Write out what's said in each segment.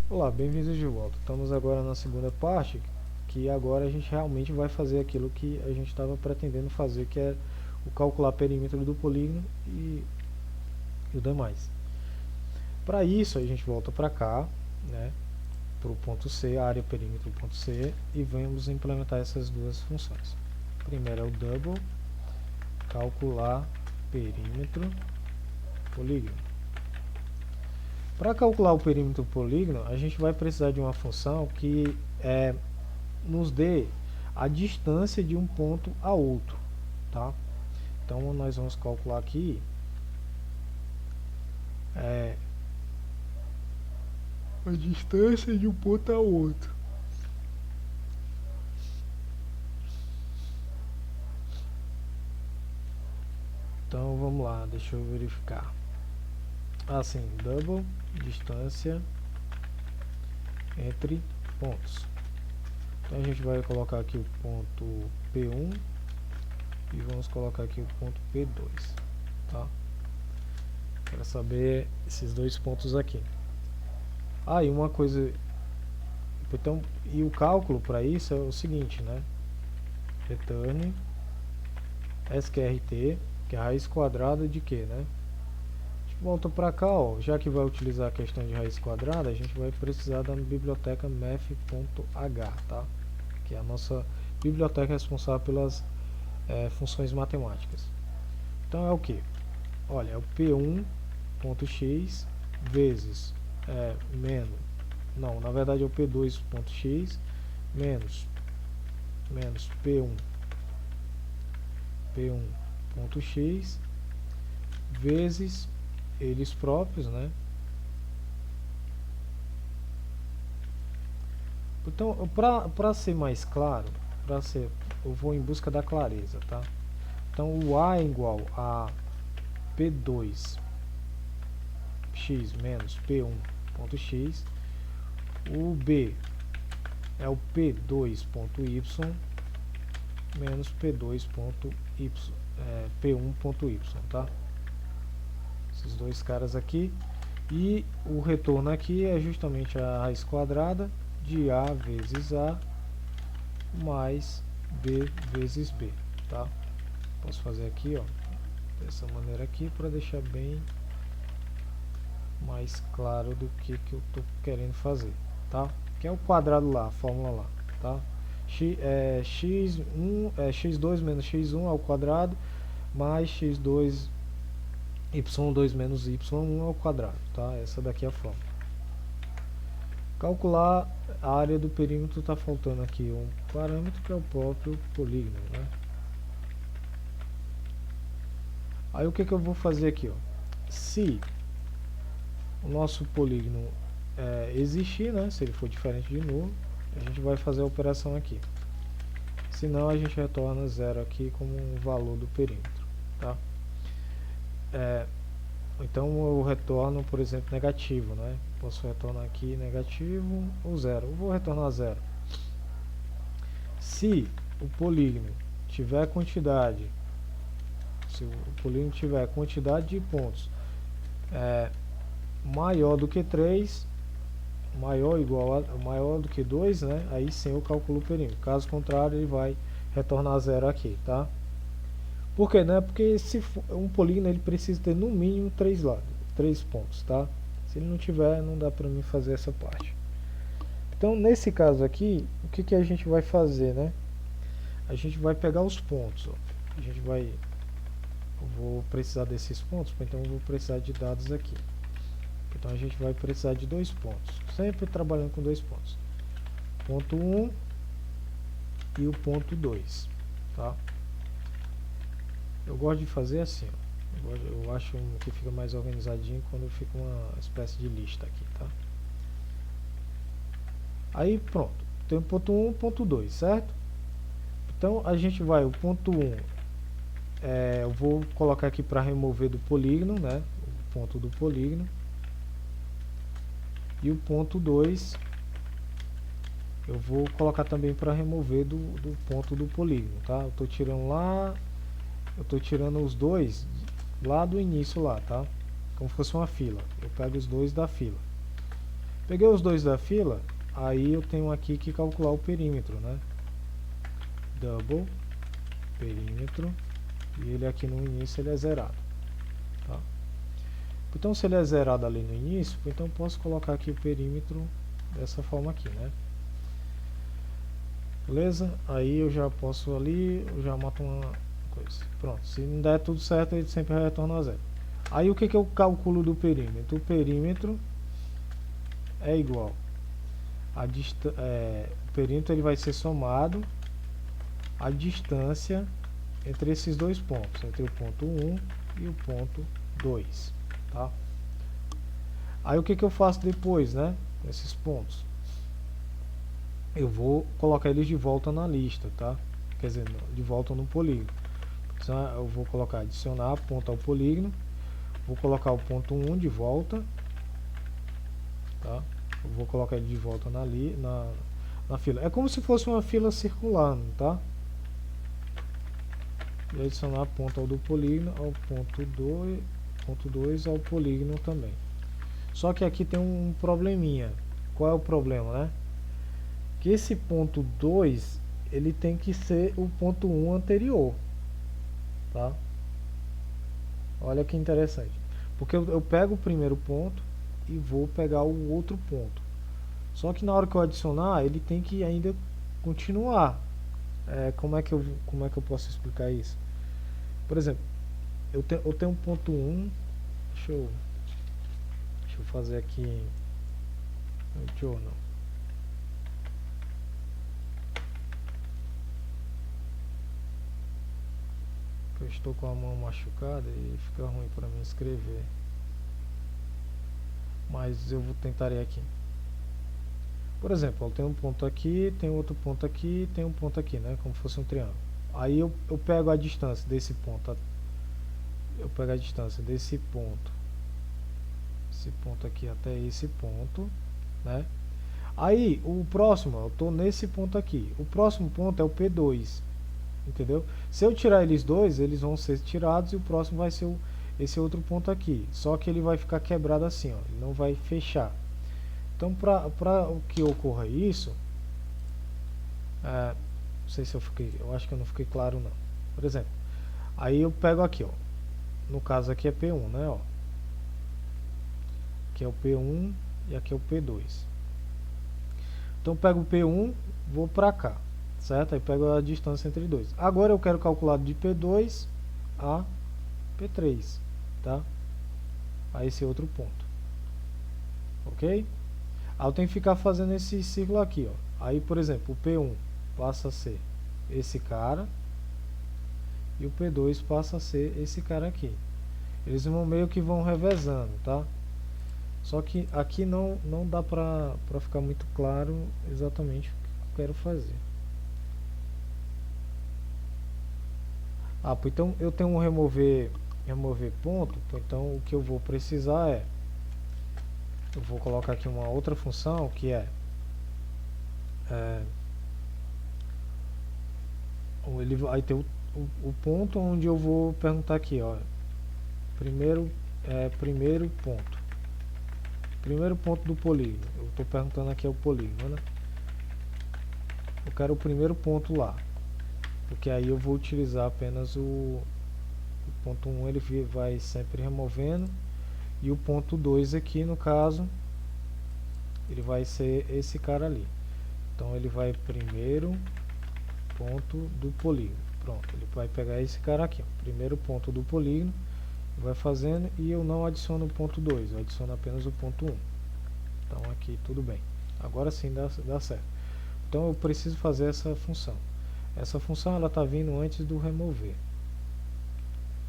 Olá, bem-vindos de volta. Estamos agora na segunda parte, que agora a gente realmente vai fazer aquilo que a gente estava pretendendo fazer, que é o calcular perímetro do polígono e o demais. Para isso, a gente volta para cá, né, para o ponto C, a área perímetro ponto C, e vamos implementar essas duas funções. Primeiro é o double, calcular perímetro polígono. Para calcular o perímetro polígono, a gente vai precisar de uma função que nos dê a distância de um ponto a outro, tá? Então nós vamos calcular aqui a distância de um ponto a outro. Então vamos lá, deixa eu verificar. Assim, double distância entre pontos. Então a gente vai colocar aqui o ponto P1 e vamos colocar aqui o ponto P2, tá? Para saber esses dois pontos aqui. Ah, e uma coisa, então, e o cálculo para isso é o seguinte, né? Return sqrt, que é a raiz quadrada de quê, né? A gente volta para cá, ó, já que vai utilizar a questão de raiz quadrada, a gente vai precisar da biblioteca math.h, tá? Que é a nossa biblioteca responsável pelas funções matemáticas. Então é o que? Olha, é o p1.x vezes menos, não, na verdade é o p2.x menos p1.x vezes eles próprios, né? Então, para ser mais claro, eu vou em busca da clareza, tá? Então, o A é igual a P2x menos P1.x. O B é o P2.y menos P2.y, P1.y, tá? Esses dois caras aqui. E o retorno aqui é justamente a raiz quadrada de A vezes A mais B vezes B, tá? Posso fazer aqui, ó, dessa maneira aqui para deixar bem mais claro do que eu estou querendo fazer, tá? Que é o quadrado lá, a fórmula lá, tá? x2 menos x1 ao quadrado mais x2 y2 menos y1 ao quadrado, tá? Essa daqui é a fórmula. Calcular a área do perímetro, está faltando aqui um parâmetro que é o próprio polígono, né? Aí o que eu vou fazer aqui, ó? Se o nosso polígono existir, né? Se ele for diferente de nulo, a gente vai fazer a operação aqui. Senão a gente retorna zero aqui como um valor do perímetro, tá? Então eu retorno, por exemplo, negativo, né? Posso retornar aqui negativo ou zero. Eu vou retornar zero. Se o polígono tiver quantidade, de pontos maior do que 3, maior do que 2, né? Aí sim eu calculo o perímetro. Caso contrário, ele vai retornar zero aqui, tá? Por quê, né? Porque se for um polígono, ele precisa ter no mínimo 3 pontos, tá? Se ele não tiver, não dá pra mim fazer essa parte. Então, nesse caso aqui, o que a gente vai fazer, né? A gente vai pegar os pontos, ó. Eu vou precisar desses pontos, então eu vou precisar de dados aqui. Então a gente vai precisar de 2 pontos, sempre trabalhando com 2 pontos. Ponto 1 e o ponto 2, tá? Eu gosto de fazer assim, ó. Eu acho que fica mais organizadinho quando fica uma espécie de lista aqui, tá? Aí pronto, tem o ponto 1 e o ponto 2, certo? Então a gente vai, o ponto 1, eu vou colocar aqui para remover do polígono, né? O ponto do polígono. E o ponto 2 eu vou colocar também para remover do ponto do polígono, tá? Eu estou tirando lá, eu estou tirando os dois lá do início lá, tá? Como se fosse uma fila. Eu pego os dois da fila. Peguei os dois da fila, aí eu tenho aqui que calcular o perímetro, né? Double perímetro, e ele aqui no início ele é zerado, tá? Então se ele é zerado ali no início, então eu posso colocar aqui o perímetro dessa forma aqui, né? Beleza? Aí eu já posso ali, eu já mato uma coisa. Pronto, se não der tudo certo, ele sempre retorna a zero. Aí o que eu calculo do perímetro? O perímetro é igual a o perímetro ele vai ser somado a distância entre esses dois pontos, entre o ponto 1 e o ponto 2, tá? Aí o que eu faço depois, né? Esses pontos, eu vou colocar eles de volta na lista, tá? Quer dizer, de volta no polígono. Então eu vou colocar adicionar ponto ao polígono, vou colocar o ponto 1 de volta, tá? Eu vou colocar ele de volta na fila. É como se fosse uma fila circular, tá? E adicionar ponto ao do polígono, ao ponto 2 ao polígono também. Só que aqui tem um probleminha. Qual é o problema, né? Que esse ponto 2 ele tem que ser o ponto 1 anterior, tá? Olha que interessante, porque eu pego o primeiro ponto e vou pegar o outro ponto, só que na hora que eu adicionar ele tem que ainda continuar. Como é que eu posso explicar isso? Por exemplo, eu tenho um ponto 1, deixa eu fazer aqui journal. Eu estou com a mão machucada e fica ruim para mim escrever, mas eu vou tentar aqui. Por exemplo, eu tenho um ponto aqui, tem outro ponto aqui, tem um ponto aqui, né? Como se fosse um triângulo. Aí eu pego a distância desse ponto, eu pego a distância desse ponto, esse ponto aqui até esse ponto, né? Aí o próximo, eu estou nesse ponto aqui. O próximo ponto é o P2, entendeu? Se eu tirar eles dois, eles vão ser tirados e o próximo vai ser esse outro ponto aqui. Só que ele vai ficar quebrado assim, ó, ele não vai fechar. Então, para que ocorra isso, não sei se eu acho que eu não fiquei claro não. Por exemplo, aí eu pego aqui, ó, no caso aqui é P1, né, ó. Aqui é o P1 e aqui é o P2. Então eu pego o P1, vou para cá, certo? Aí pego a distância entre dois. Agora eu quero calcular de P2 a P3, tá? A esse outro ponto, ok? Aí eu tenho que ficar fazendo esse ciclo aqui, ó. Aí, por exemplo, o P1 passa a ser esse cara e o P2 passa a ser esse cara aqui. Eles meio que vão revezando, tá? Só que aqui não dá pra ficar muito claro exatamente o que eu quero fazer. Então eu tenho um remover ponto, então o que eu vou precisar eu vou colocar aqui uma outra função que ele vai ter o ponto onde eu vou perguntar aqui, ó, primeiro ponto do polígono. Eu estou perguntando aqui o polígono, né? Eu quero o primeiro ponto lá, porque aí eu vou utilizar apenas o ponto 1, ele vai sempre removendo, e o ponto 2 aqui, no caso, ele vai ser esse cara ali. Então ele vai primeiro ponto do polígono. Pronto, ele vai pegar esse cara aqui, ó, primeiro ponto do polígono, vai fazendo, e eu não adiciono o ponto 2, eu adiciono apenas o ponto 1. Então aqui tudo bem, agora sim dá certo. Então eu preciso fazer essa função. Essa função ela está vindo antes do remover,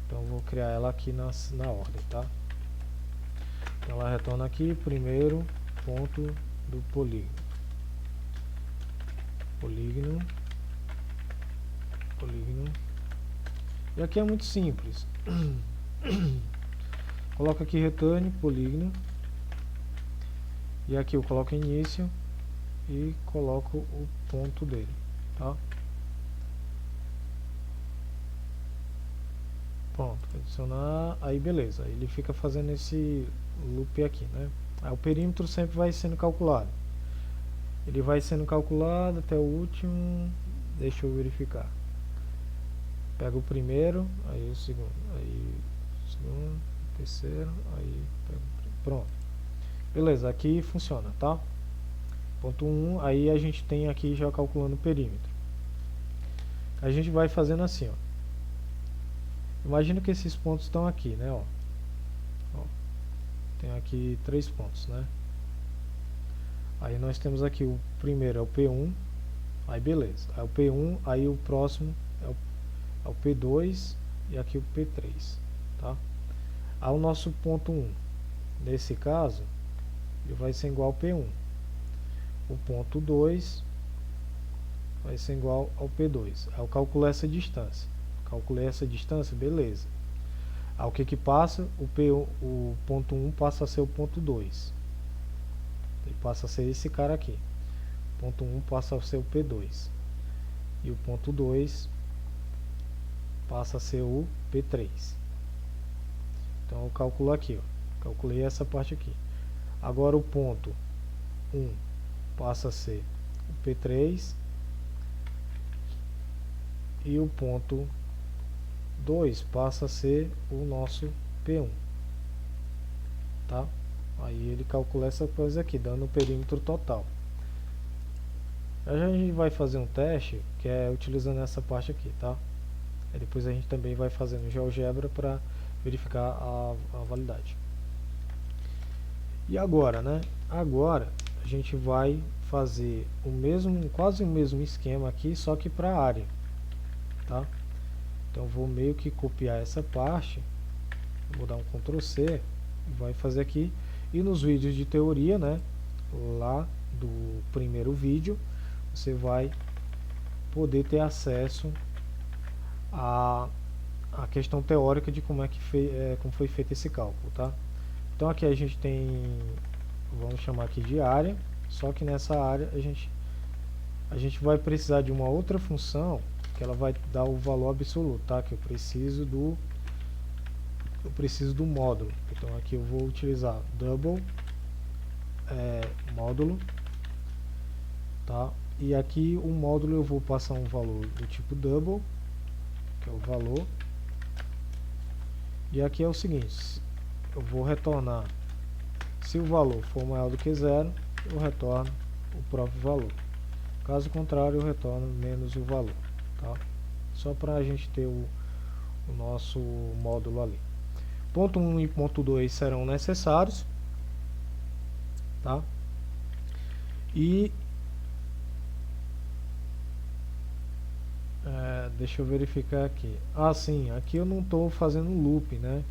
então eu vou criar ela aqui na ordem, tá? Então ela retorna aqui primeiro ponto do polígono, e aqui é muito simples. Coloco aqui return polígono, e aqui eu coloco início e coloco o ponto dele, tá? Pronto, adicionar, aí beleza, ele fica fazendo esse loop aqui, né? Aí o perímetro sempre vai sendo calculado. Ele vai sendo calculado até o último. Deixa eu verificar. Pega o primeiro, aí o segundo, aí o segundo, terceiro, aí pega o primeiro. Pronto. Beleza, aqui funciona, tá? Ponto 1, aí a gente tem aqui já calculando o perímetro. A gente vai fazendo assim, ó. Imagina que esses pontos estão aqui, né, ó. Tem aqui 3 pontos, né? Aí nós temos aqui o primeiro é o P1, aí beleza. Aí o P1, aí o próximo é o P2 e aqui o P3, tá? Aí o nosso ponto 1, nesse caso, ele vai ser igual ao P1. O ponto 2 vai ser igual ao P2. Aí eu calculo essa distância. Calculei essa distância, beleza. Aí o que que passa? O ponto 1 passa a ser o ponto 2. Ele passa a ser esse cara aqui. O ponto 1 passa a ser o P2. E o ponto 2 passa a ser o P3. Então eu calculo aqui, ó. Calculei essa parte aqui. Agora o ponto 1 passa a ser o P3 e o ponto 2 passa a ser o nosso P1, tá? Aí ele calcula essa coisa aqui, dando o perímetro total. A gente vai fazer um teste que é utilizando essa parte aqui, tá? Aí depois a gente também vai fazendo GeoGebra para verificar a validade. E agora, né? Agora a gente vai fazer o mesmo, quase o mesmo esquema aqui, só que para a área, tá? Então vou meio que copiar essa parte, vou dar um Ctrl C e vai fazer aqui. E nos vídeos de teoria, né, lá do primeiro vídeo, você vai poder ter acesso à questão teórica de como é que como foi feito esse cálculo, tá? Então aqui a gente tem, vamos chamar aqui de área, só que nessa área a gente vai precisar de uma outra função que ela vai dar o valor absoluto, tá? Que eu preciso do módulo. Então aqui eu vou utilizar double módulo, tá? E aqui o módulo eu vou passar um valor do tipo double, que é o valor. E aqui é o seguinte, eu vou retornar, se o valor for maior do que 0, eu retorno o próprio valor. Caso contrário, eu retorno menos o valor, tá? Só para a gente ter o nosso módulo ali. Ponto 1 e ponto 2 serão necessários, tá? E deixa eu verificar aqui. Ah, sim, aqui eu não estou fazendo loop, né?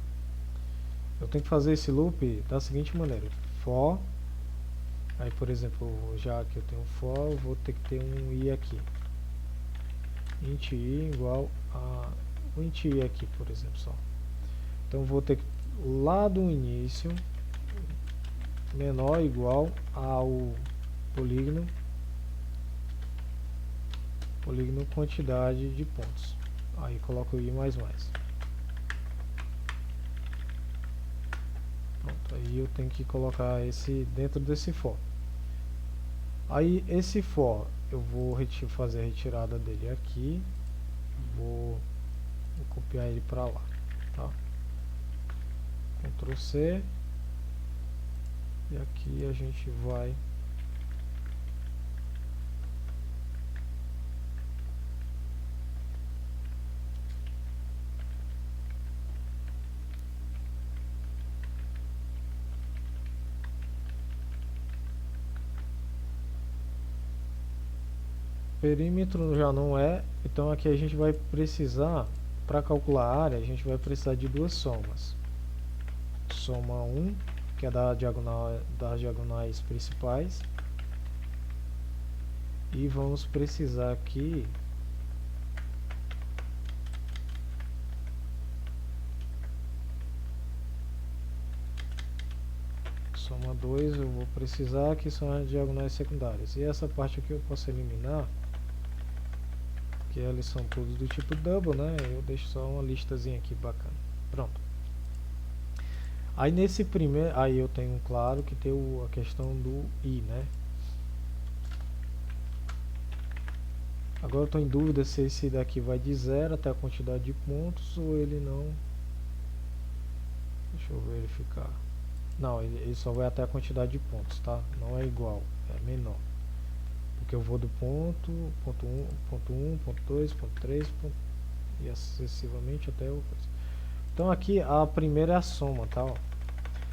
Eu tenho que fazer esse loop da seguinte maneira: for. Aí, por exemplo, já que eu tenho for, eu vou ter que ter um i aqui. Int i igual a o int i aqui, por exemplo, só. Então vou ter que lá do início menor ou igual ao polígono quantidade de pontos. Aí coloco o i mais. Pronto, aí eu tenho que colocar esse dentro desse for. Aí esse for eu vou fazer a retirada dele aqui, vou copiar ele para lá, tá? Ctrl C, e aqui a gente vai perímetro já não é, então aqui a gente vai precisar, para calcular a área, a gente vai precisar de duas somas. Soma 1, que é das diagonais principais, e vamos precisar aqui soma 2, eu vou precisar, que são as diagonais secundárias. E essa parte aqui eu posso eliminar, que eles são todos do tipo double, né? Eu deixo só uma listazinha aqui bacana. Pronto. Aí nesse primeiro, aí eu tenho claro que tem a questão do I, né? Agora eu estou em dúvida se esse daqui vai de 0 até a quantidade de pontos ou ele não. Deixa eu verificar. Não, ele só vai até a quantidade de pontos, tá? Não é igual, é menor. Porque eu vou do ponto 1, ponto 2, ponto 3, e sucessivamente até o coisa. Então aqui a primeira é a soma, tá? Ó.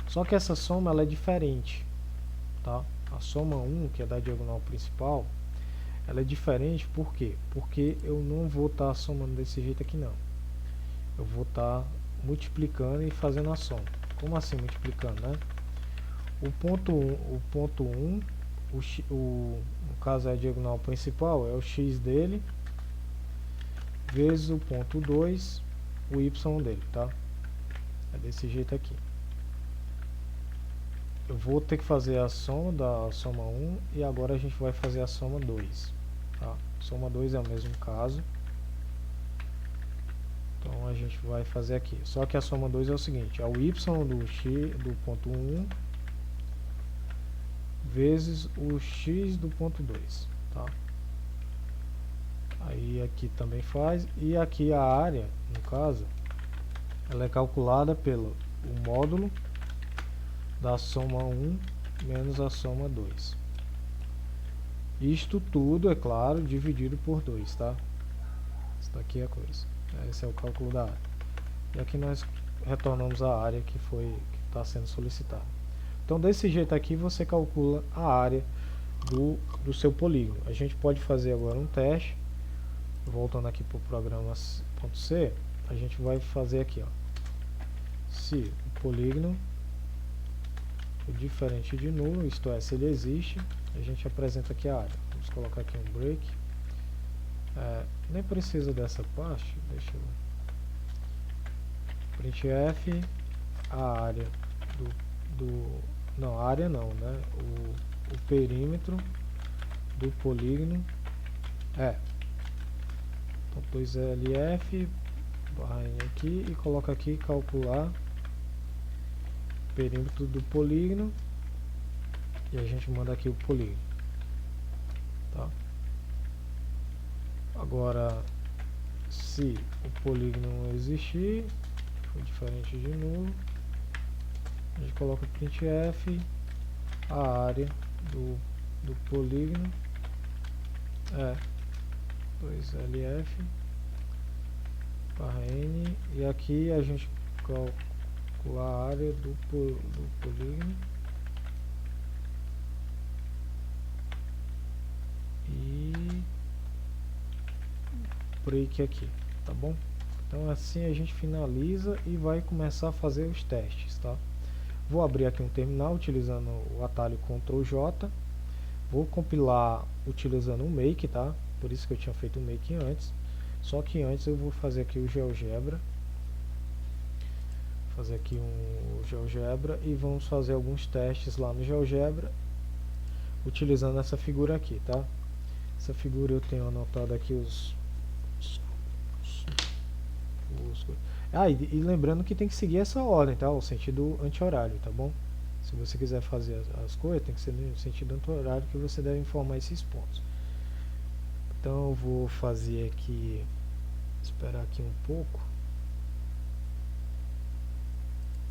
Só que essa soma ela é diferente, tá? A soma 1, que é da diagonal principal, ela é diferente por quê? Porque eu não vou estar somando desse jeito aqui não. Eu vou estar multiplicando e fazendo a soma. Como assim multiplicando, né? O ponto 1, no caso é a diagonal principal, é o x dele, vezes o ponto 2, o y dele, tá? É desse jeito aqui. Eu vou ter que fazer a soma da soma 1 e agora a gente vai fazer a soma 2, tá? Soma 2 é o mesmo caso. Então a gente vai fazer aqui. Só que a soma 2 é o seguinte, é o y do ponto 1 vezes o x do ponto 2, tá? Aí aqui também faz, e aqui a área, no caso, ela é calculada pelo o módulo da soma 1 menos a soma 2. Isto tudo, é claro, dividido por 2, tá? Isso daqui é a coisa. Esse é o cálculo da área. E aqui nós retornamos a área que está sendo solicitada. Então desse jeito aqui você calcula a área do seu polígono. A gente pode fazer agora um teste. Voltando aqui para o programa .c, a gente vai fazer aqui, ó. Se o polígono é diferente de nulo, isto é, se ele existe, a gente apresenta aqui a área. Vamos colocar aqui um break. Nem precisa dessa parte, deixa eu... printf a área não, a área não, né? O perímetro do polígono é 2lf barra n aqui e coloca aqui calcular perímetro do polígono e a gente manda aqui o polígono, tá? Agora, se o polígono não existir, for diferente de nulo, a gente coloca printf a área do polígono é 2lf barra n, e aqui a gente calcula a área do polígono e break aqui, tá bom? Então assim a gente finaliza e vai começar a fazer os testes, tá? Vou abrir aqui um terminal utilizando o atalho Ctrl J, vou compilar utilizando o make, tá? Por isso que eu tinha feito o make antes. Só que antes eu vou fazer aqui o GeoGebra. Fazer aqui um GeoGebra e vamos fazer alguns testes lá no GeoGebra utilizando essa figura aqui, tá? Essa figura eu tenho anotado aqui e lembrando que tem que seguir essa ordem, tá? O sentido anti-horário, tá bom? Se você quiser fazer as coisas, tem que ser no sentido anti-horário que você deve informar esses pontos. Então eu vou fazer aqui, esperar aqui um pouco.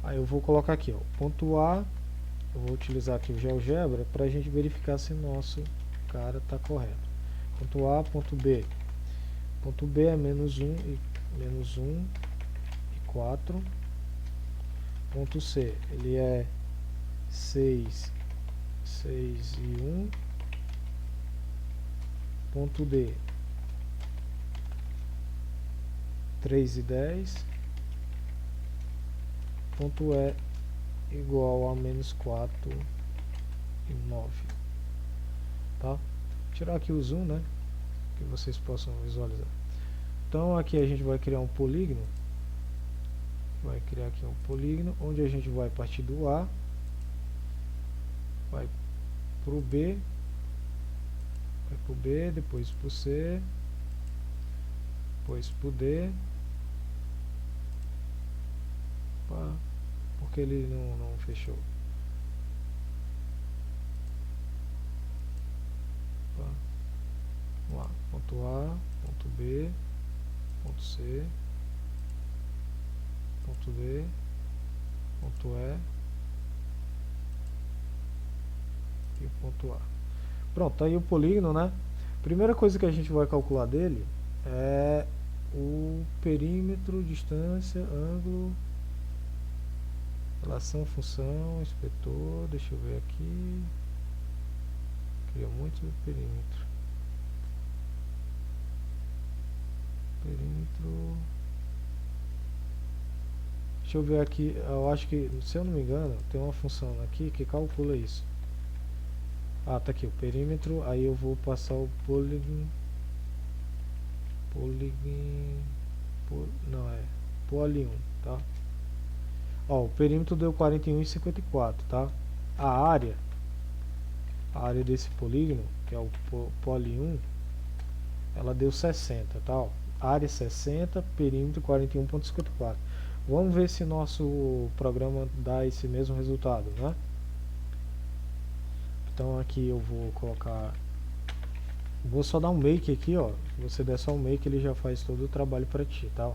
Aí eu vou colocar aqui, ó, ponto A, eu vou utilizar aqui o GeoGebra para a gente verificar se o nosso cara está correto. Ponto A, ponto B. Ponto B é menos 1 e 4. Ponto C, ele é 6 e 1. Ponto D, 3 e 10. Ponto E igual a menos 4 e 9. Tá? Vou tirar aqui o zoom, né? Que vocês possam visualizar. Então aqui a gente vai criar um polígono. Vai criar aqui um polígono onde a gente vai partir do A, vai pro B, depois pro C, depois pro D, porque ele não fechou. Tá. Vamos lá, ponto A, ponto B, ponto C, ponto D, ponto E e o ponto A. Pronto, tá aí o polígono, né? Primeira coisa que a gente vai calcular dele é o perímetro, distância, ângulo, relação, função, inspetor, deixa eu ver aqui. Queria muito perímetro. Perímetro. Deixa eu ver aqui, eu acho que, se eu não me engano, tem uma função aqui que calcula isso. Ah, tá aqui, o perímetro, aí eu vou passar o polygon, não é, poly 1, tá? Ó, o perímetro deu 41,54, tá? A área desse polígono, que é o poly 1, ela deu 60, tá? Ó, área 60, perímetro 41,54. Vamos ver se nosso programa dá esse mesmo resultado, né? Então aqui eu vou colocar, vou só dar um make aqui, ó. Se você der só um make, ele já faz todo o trabalho para ti, tá?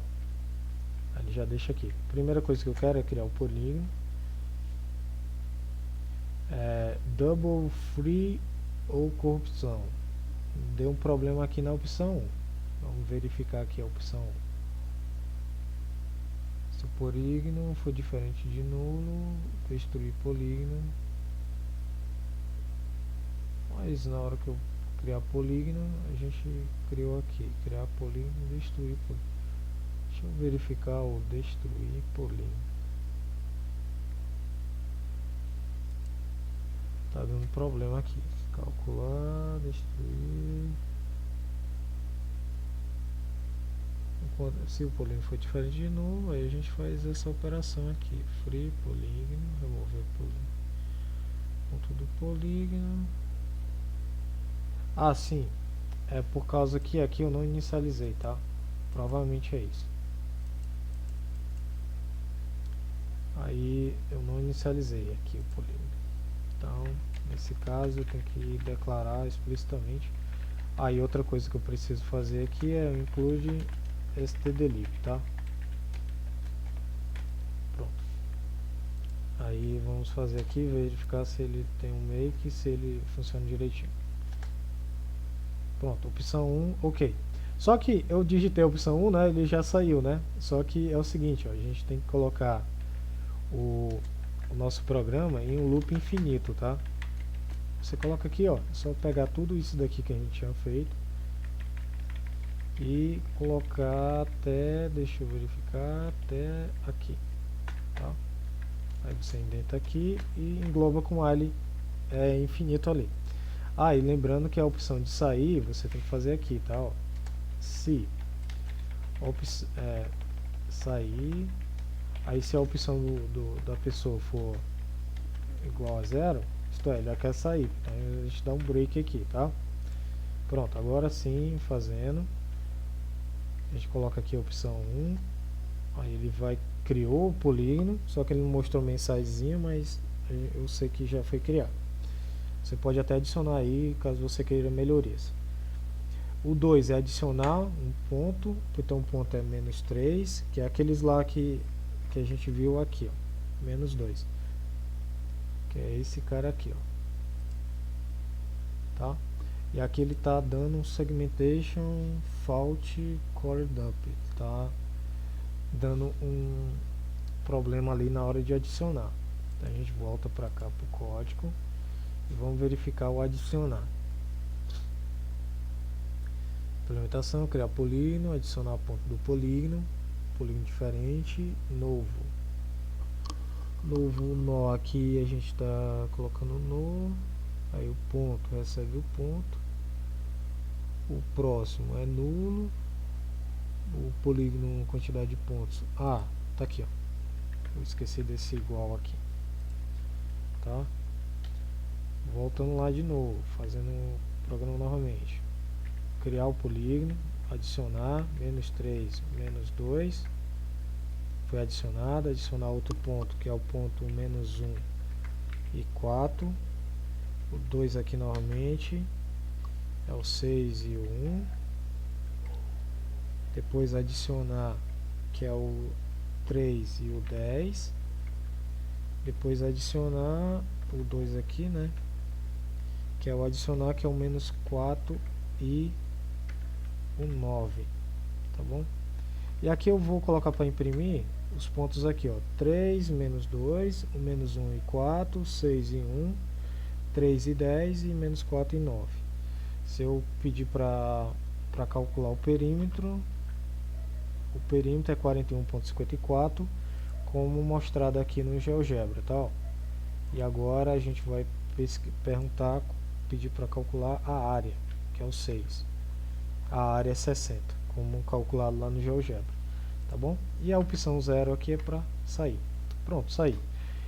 Ele já deixa aqui. Primeira coisa que eu quero é criar o polígono. Double free ou corrupção. Deu um problema aqui na opção 1. Vamos verificar aqui a opção 1. Se o polígono for diferente de nulo, destruir polígono. Mas na hora que eu criar polígono, a gente criou aqui, criar polígono, destruir polígono. Deixa eu verificar o destruir polígono. Tá dando problema aqui. Calcular, destruir. Se o polígono for diferente de nulo, aí a gente faz essa operação aqui. Free polígono, remover polígono. Ponto do polígono. Ah, sim. É por causa que aqui eu não inicializei, tá? Provavelmente é isso. Aí eu não inicializei aqui o polígono. Então, nesse caso eu tenho que declarar explicitamente. Aí outra coisa que eu preciso fazer aqui é include stdlib, tá? Pronto. Aí vamos fazer aqui, verificar se ele tem um make, se ele funciona direitinho. Pronto, opção 1, ok. Só que eu digitei a opção 1, né, ele já saiu, né? Só que é o seguinte, ó, a gente tem que colocar o nosso programa em um loop infinito, tá? Você coloca aqui, ó, é só pegar tudo isso daqui que a gente tinha feito e colocar até, deixa eu verificar, até aqui, tá? Aí você indenta aqui e engloba com while infinito ali. Ah, e lembrando que a opção de sair, você tem que fazer aqui, tá? Ó. Se sair, aí se a opção da pessoa for igual a 0, isto é, ele já quer sair. Então a gente dá um break aqui, tá? Pronto, agora sim, fazendo. A gente coloca aqui a opção 1. Aí ele criou o polígono, só que ele não mostrou mensagenzinha, mas eu sei que já foi criado. Você pode até adicionar aí, caso você queira melhorias. O 2 é adicionar um ponto, então o ponto é -3, que é aqueles lá que a gente viu aqui, ó, -2. Que é esse cara aqui, ó. Tá? E aqui ele tá dando um segmentation fault colored up, tá dando um problema ali na hora de adicionar. Então a gente volta para cá pro código e vamos verificar o adicionar. Implementação, criar polígono, adicionar ponto do polígono diferente, novo nó aqui, a gente está colocando no, aí o ponto recebe o ponto, o próximo é nulo, o polígono quantidade de pontos, tá aqui, ó, eu esqueci desse igual aqui, tá? Voltando lá de novo, fazendo o programa novamente, criar o polígono, adicionar -3, -2, foi adicionado, adicionar outro ponto que é o ponto menos 1 e 4, o 2 aqui novamente, é o 6 e o 1, depois adicionar que é o 3 e o 10, depois adicionar o 2 aqui, né, que é o adicionar que é o menos 4 e o 9, tá bom? E aqui eu vou colocar para imprimir os pontos aqui, ó, 3, menos 2, o menos 1 e 4, 6 e 1, 3 e 10 e menos 4 e 9. Se eu pedir para calcular o perímetro é 41,54, como mostrado aqui no GeoGebra, tá? E agora a gente vai pedir para calcular a área, que é o 6. A área é 60, como calculado lá no GeoGebra, tá bom? E a opção 0 aqui é para sair. Pronto, saí.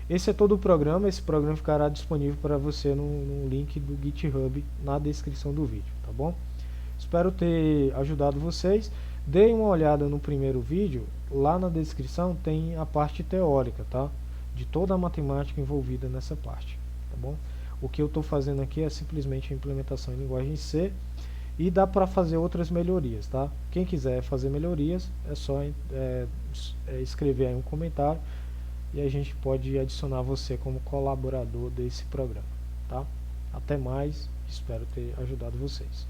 Esse é todo o programa. Esse programa ficará disponível para você no link do GitHub na descrição do vídeo, tá bom? Espero ter ajudado vocês. Deem uma olhada no primeiro vídeo, lá na descrição tem a parte teórica, tá? De toda a matemática envolvida nessa parte, tá bom? O que eu estou fazendo aqui é simplesmente a implementação em linguagem C, e dá para fazer outras melhorias, tá? Quem quiser fazer melhorias, é só escrever aí um comentário e a gente pode adicionar você como colaborador desse programa, tá? Até mais, espero ter ajudado vocês.